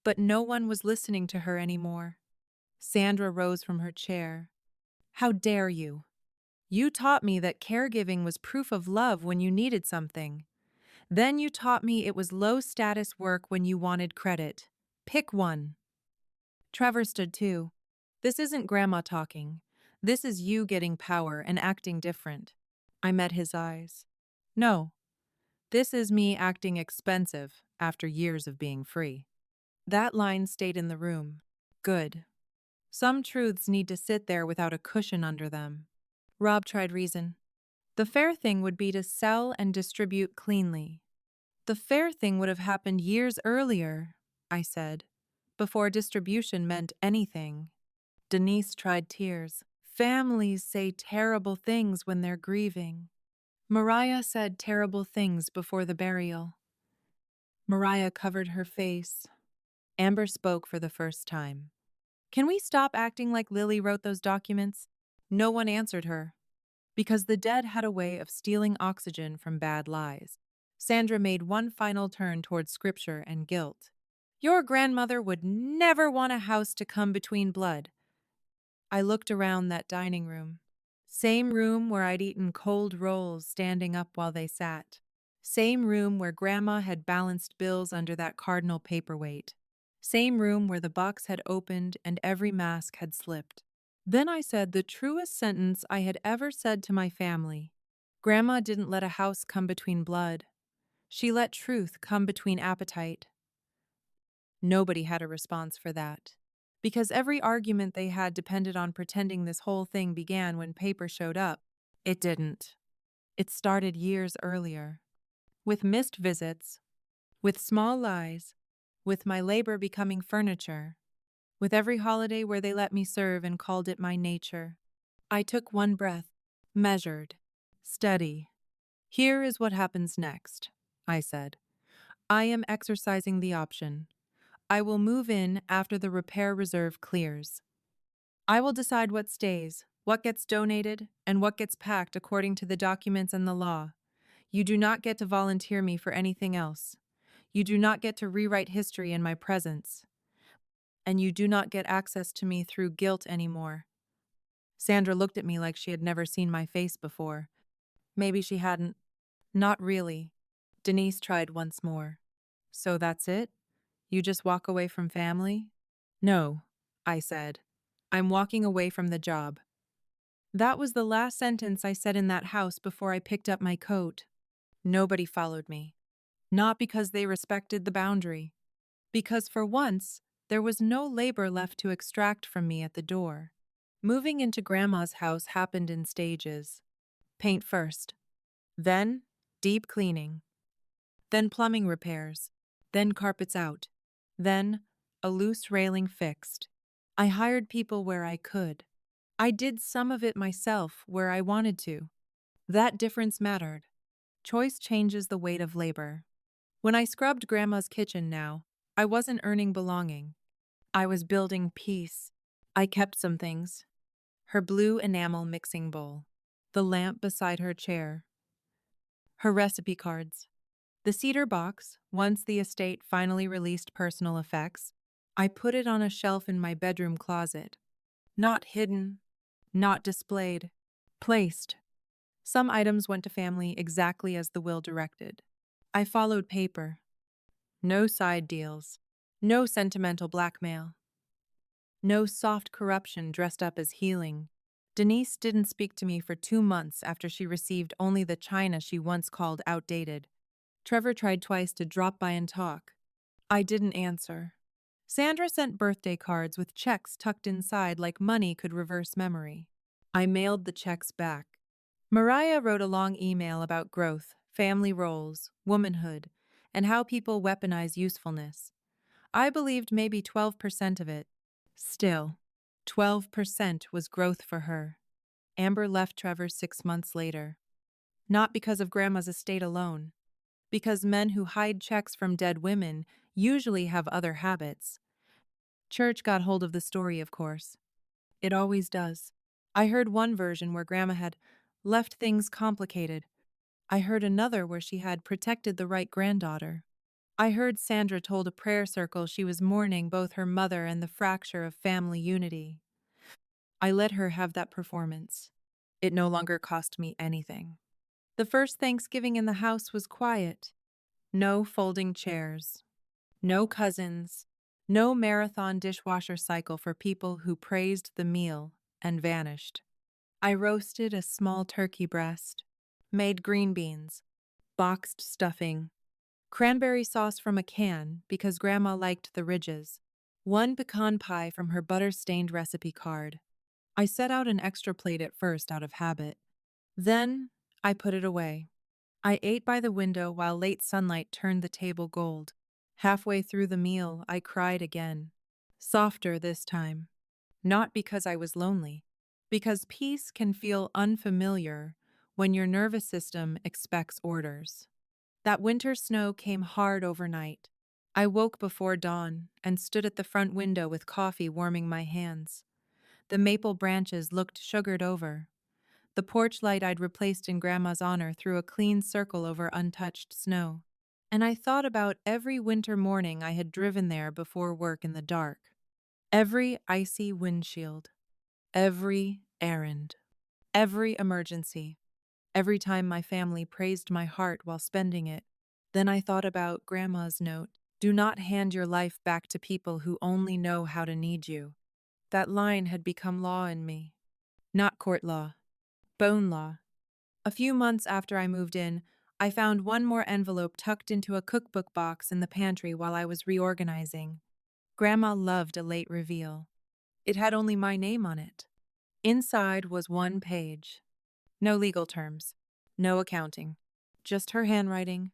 but no one was listening to her anymore. Sandra rose from her chair. How dare you? You taught me that caregiving was proof of love when you needed something. Then you taught me it was low-status work when you wanted credit. Pick one. Trevor stood too. This isn't Grandma talking. This is you getting power and acting different. I met his eyes. No, this is me acting expensive after years of being free. That line stayed in the room. Good. Some truths need to sit there without a cushion under them. Rob tried reason. The fair thing would be to sell and distribute cleanly. The fair thing would have happened years earlier, I said. before distribution meant anything. Denise tried tears. Families say terrible things when they're grieving. Mariah said terrible things before the burial. Mariah covered her face. Amber spoke for the first time. Can we stop acting like Lily wrote those documents? No one answered her, because the dead had a way of stealing oxygen from bad lies. Sandra made one final turn towards scripture and guilt. Your grandmother would never want a house to come between blood. I looked around that dining room. Same room where I'd eaten cold rolls standing up while they sat. Same room where Grandma had balanced bills under that cardinal paperweight. Same room where the box had opened and every mask had slipped. Then I said the truest sentence I had ever said to my family. Grandma didn't let a house come between blood. She let truth come between appetite. Nobody had a response for that, because every argument they had depended on pretending this whole thing began when paper showed up. It didn't. It started years earlier, with missed visits, with small lies, with my labor becoming furniture, with every holiday where they let me serve and called it my nature. I took one breath, measured, steady. Here is what happens next, I said. I am exercising the option. I will move in after the repair reserve clears. I will decide what stays, what gets donated, and what gets packed according to the documents and the law. You do not get to volunteer me for anything else. You do not get to rewrite history in my presence. And you do not get access to me through guilt anymore. Sandra looked at me like she had never seen my face before. Maybe she hadn't. Not really. Denise tried once more. So that's it? You just walk away from family? No, I said. I'm walking away from the job. That was the last sentence I said in that house before I picked up my coat. Nobody followed me. Not because they respected the boundary. Because for once, there was no labor left to extract from me at the door. Moving into Grandma's house happened in stages. Paint first. Then, deep cleaning. Then plumbing repairs. Then carpets out. Then, a loose railing fixed. I hired people where I could. I did some of it myself where I wanted to. That difference mattered. Choice changes the weight of labor. When I scrubbed Grandma's kitchen now, I wasn't earning belonging. I was building peace. I kept some things. Her blue enamel mixing bowl. The lamp beside her chair. Her recipe cards. The cedar box, once the estate finally released personal effects, I put it on a shelf in my bedroom closet. Not hidden, not displayed, placed. Some items went to family exactly as the will directed. I followed paper. No side deals. No sentimental blackmail. No soft corruption dressed up as healing. Denise didn't speak to me for 2 months after she received only the china she once called outdated. Trevor tried twice to drop by and talk. I didn't answer. Sandra sent birthday cards with checks tucked inside like money could reverse memory. I mailed the checks back. Mariah wrote a long email about growth, family roles, womanhood, and how people weaponize usefulness. I believed maybe 12% of it. Still, 12% was growth for her. Amber left Trevor 6 months later. Not because of Grandma's estate alone. Because men who hide checks from dead women usually have other habits. Church got hold of the story, of course. It always does. I heard one version where Grandma had left things complicated. I heard another where she had protected the right granddaughter. I heard Sandra told a prayer circle she was mourning both her mother and the fracture of family unity. I let her have that performance. It no longer cost me anything. The first Thanksgiving in the house was quiet. No folding chairs. No cousins. No marathon dishwasher cycle for people who praised the meal and vanished. I roasted a small turkey breast, made green beans, boxed stuffing, cranberry sauce from a can because Grandma liked the ridges, one pecan pie from her butter-stained recipe card. I set out an extra plate at first out of habit. Then I put it away. I ate by the window while late sunlight turned the table gold. Halfway through the meal, I cried again. Softer this time. Not because I was lonely, because peace can feel unfamiliar when your nervous system expects orders. That winter snow came hard overnight. I woke before dawn and stood at the front window with coffee warming my hands. The maple branches looked sugared over. The porch light I'd replaced in Grandma's honor threw a clean circle over untouched snow. And I thought about every winter morning I had driven there before work in the dark. Every icy windshield. Every errand. Every emergency. Every time my family praised my heart while spending it. Then I thought about Grandma's note. Do not hand your life back to people who only know how to need you. That line had become law in me. Not court law. Bone law. A few months after I moved in, I found one more envelope tucked into a cookbook box in the pantry while I was reorganizing. Grandma loved a late reveal. It had only my name on it. Inside was one page. No legal terms. No accounting. Just her handwriting.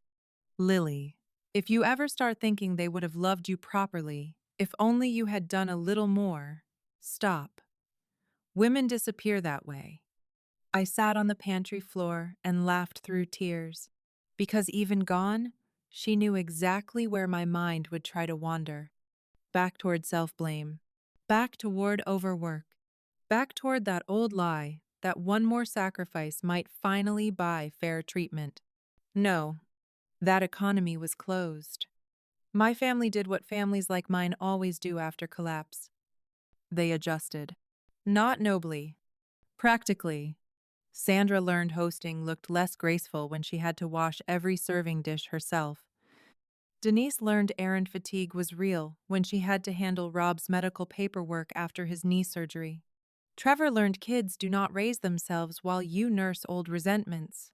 Lily, if you ever start thinking they would have loved you properly, if only you had done a little more, stop. Women disappear that way. I sat on the pantry floor and laughed through tears, because even gone, she knew exactly where my mind would try to wander. Back toward self-blame. Back toward overwork. Back toward that old lie that one more sacrifice might finally buy fair treatment. No, that economy was closed. My family did what families like mine always do after collapse. They adjusted. Not nobly. Practically. Sandra learned hosting looked less graceful when she had to wash every serving dish herself. Denise learned errand fatigue was real when she had to handle Rob's medical paperwork after his knee surgery. Trevor learned kids do not raise themselves while you nurse old resentments.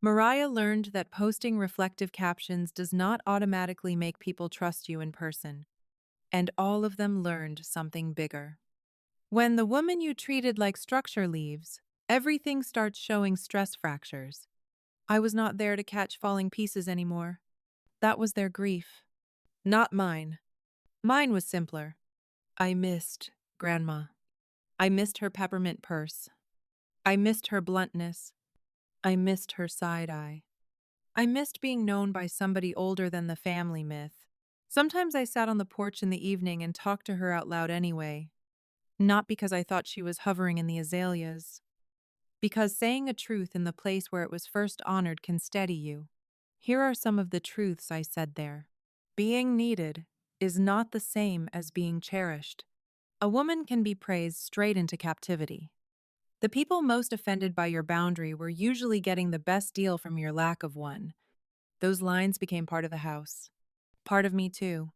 Mariah learned that posting reflective captions does not automatically make people trust you in person. And all of them learned something bigger. When the woman you treated like structure leaves, everything starts showing stress fractures. I was not there to catch falling pieces anymore. That was their grief. Not mine. Mine was simpler. I missed Grandma. I missed her peppermint purse. I missed her bluntness. I missed her side eye. I missed being known by somebody older than the family myth. Sometimes I sat on the porch in the evening and talked to her out loud anyway. Not because I thought she was hovering in the azaleas. Because saying a truth in the place where it was first honored can steady you. Here are some of the truths I said there. Being needed is not the same as being cherished. A woman can be praised straight into captivity. The people most offended by your boundary were usually getting the best deal from your lack of one. Those lines became part of the house. Part of me, too.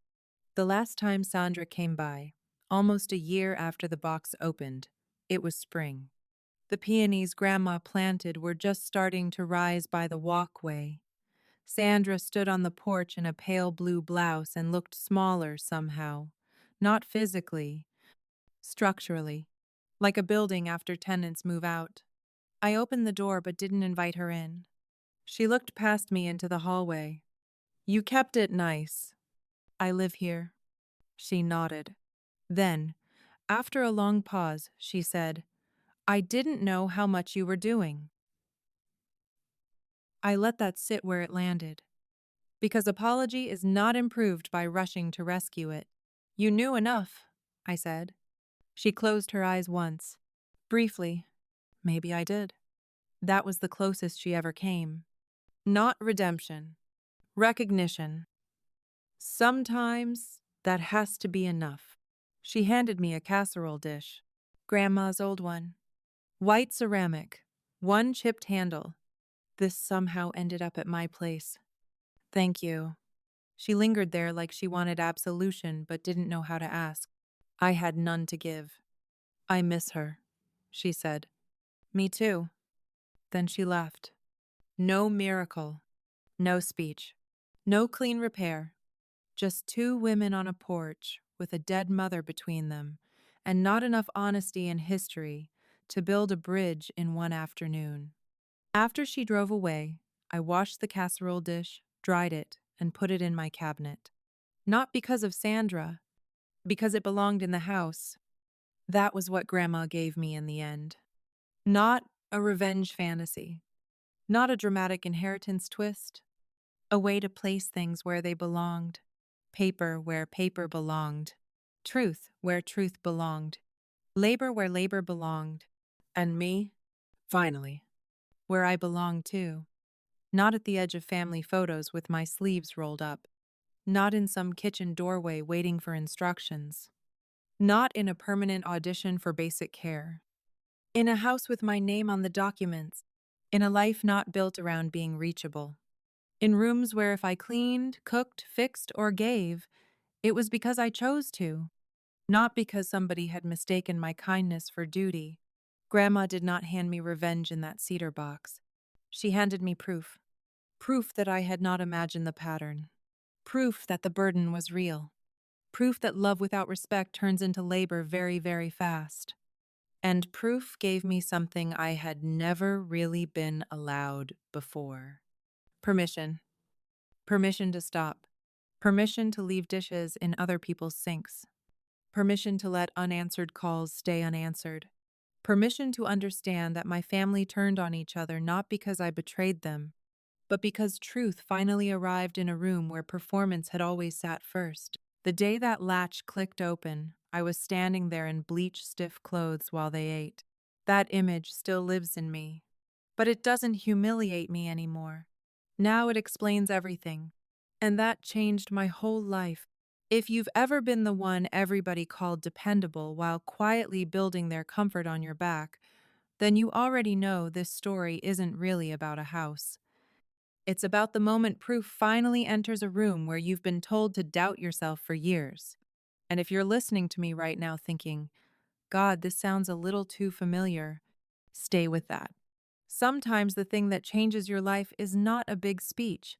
The last time Sandra came by, almost a year after the box opened, it was spring. The peonies Grandma planted were just starting to rise by the walkway. Sandra stood on the porch in a pale blue blouse and looked smaller somehow. Not physically, structurally. Like a building after tenants move out. I opened the door but didn't invite her in. She looked past me into the hallway. You kept it nice. I live here. She nodded. Then, after a long pause, she said, I didn't know how much you were doing. I let that sit where it landed. Because apology is not improved by rushing to rescue it. You knew enough, I said. She closed her eyes once. Briefly. Maybe I did. That was the closest she ever came. Not redemption. Recognition. Sometimes that has to be enough. She handed me a casserole dish. Grandma's old one. White ceramic. One chipped handle. This somehow ended up at my place. Thank you. She lingered there like she wanted absolution but didn't know how to ask. I had none to give. I miss her, she said. Me too. Then she left. No miracle. No speech. No clean repair. Just two women on a porch with a dead mother between them, and not enough honesty and history to build a bridge in one afternoon. After she drove away, I washed the casserole dish, dried it, and put it in my cabinet. Not because of Sandra, because it belonged in the house. That was what Grandma gave me in the end. Not a revenge fantasy, not a dramatic inheritance twist, a way to place things where they belonged, paper where paper belonged, truth where truth belonged, labor where labor belonged, and me, finally, where I belong too. Not at the edge of family photos with my sleeves rolled up, not in some kitchen doorway waiting for instructions, not in a permanent audition for basic care. In a house with my name on the documents, in a life not built around being reachable. In rooms where if I cleaned, cooked, fixed, or gave, it was because I chose to, not because somebody had mistaken my kindness for duty. Grandma did not hand me revenge in that cedar box. She handed me proof. Proof that I had not imagined the pattern. Proof that the burden was real. Proof that love without respect turns into labor very, very fast. And proof gave me something I had never really been allowed before. Permission. Permission to stop. Permission to leave dishes in other people's sinks. Permission to let unanswered calls stay unanswered. Permission to understand that my family turned on each other not because I betrayed them, but because truth finally arrived in a room where performance had always sat first. The day that latch clicked open, I was standing there in bleach stiff clothes while they ate. That image still lives in me. But it doesn't humiliate me anymore. Now it explains everything. And that changed my whole life. If you've ever been the one everybody called dependable while quietly building their comfort on your back, then you already know this story isn't really about a house. It's about the moment proof finally enters a room where you've been told to doubt yourself for years. And if you're listening to me right now thinking, God, this sounds a little too familiar, stay with that. Sometimes the thing that changes your life is not a big speech.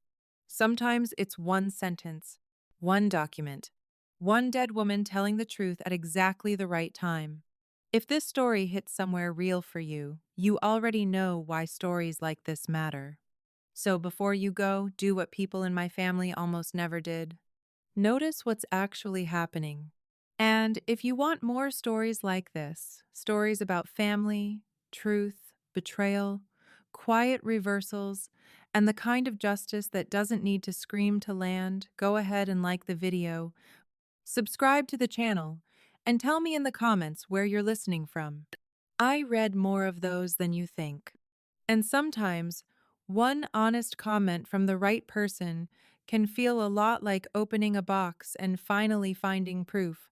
Sometimes it's one sentence, one document, one dead woman telling the truth at exactly the right time. If this story hits somewhere real for you, you already know why stories like this matter. So before you go, do what people in my family almost never did. Notice what's actually happening. And if you want more stories like this, stories about family, truth, betrayal, quiet reversals, and the kind of justice that doesn't need to scream to land, go ahead and like the video, subscribe to the channel, and tell me in the comments where you're listening from. I read more of those than you think. And sometimes, one honest comment from the right person can feel a lot like opening a box and finally finding proof